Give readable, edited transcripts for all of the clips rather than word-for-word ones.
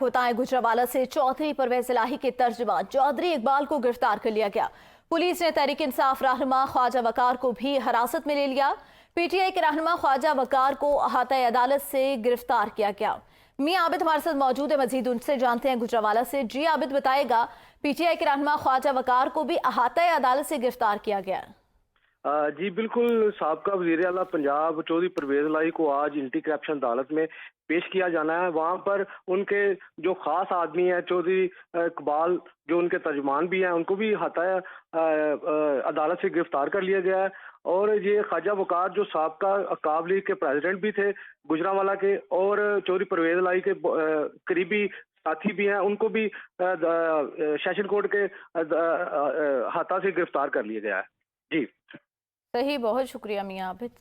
होता है गुजरावाला से चौधरी परवेज इलाही के तर्जुमान चौधरी इकबाल को गिरफ्तार कर लिया गया। पुलिस ने तहरीक इंसाफ रहनुमा ख्वाजा वकार को भी हिरासत में ले लिया। पीटीआई के रहनुमा ख्वाजा वकार को अहाता अदालत से गिरफ्तार किया गया। मियां आबिद हमारे साथ मौजूद है, मजीद उनसे जानते हैं गुजरावाला से। जी आबिद, बताएगा पीटीआई के रहनुमा ख्वाजा वकार को भी अहाता अदालत से गिरफ्तार किया गया। जी बिल्कुल, साबका वज़ीर आला पंजाब चौधरी परवेज इलाही को आज एंटी करप्शन अदालत में पेश किया जाना है। वहाँ पर उनके जो खास आदमी है चौधरी इकबाल, जो उनके तर्जुमान भी हैं, उनको भी अहाता अदालत से गिरफ्तार कर लिया गया है। और ये ख्वाजा वकार जो साबका अकाब लीग के प्रेसिडेंट भी थे गुजरावाला के और चौधरी परवेज इलाही के करीबी साथी भी हैं, उनको भी सेशन कोर्ट के अहाता से गिरफ्तार कर लिया गया है। जी सही, बहुत शुक्रिया मियां आबिद।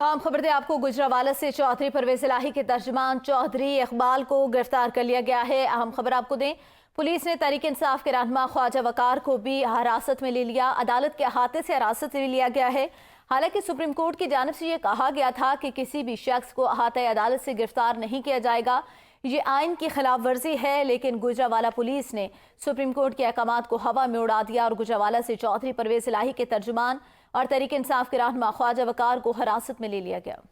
आम खबर दे आपको गुजरावाला से चौधरी परवेज इलाही के तर्जुमान चौधरी इकबाल को गिरफ्तार कर लिया गया है। अहम खबर आपको दें, पुलिस ने तहरीक इंसाफ के रहनुमा ख्वाजा वकार को भी हिरासत में ले लिया। अदालत के अहाते से हिरासत में लिया गया है। हालांकि सुप्रीम कोर्ट की जानिब से यह कहा गया था कि किसी भी शख्स को अहाता अदालत से गिरफ्तार नहीं किया जाएगा, ये आइन की खिलाफ वर्जी है। लेकिन गुजरावाला पुलिस ने सुप्रीम कोर्ट के अहकामात को हवा में उड़ा दिया और गुजरावाला से चौधरी परवेज इलाही के तर्जुमान और तहरीक इंसाफ के रहनुमा ख्वाजा वकार को हिरासत में ले लिया गया।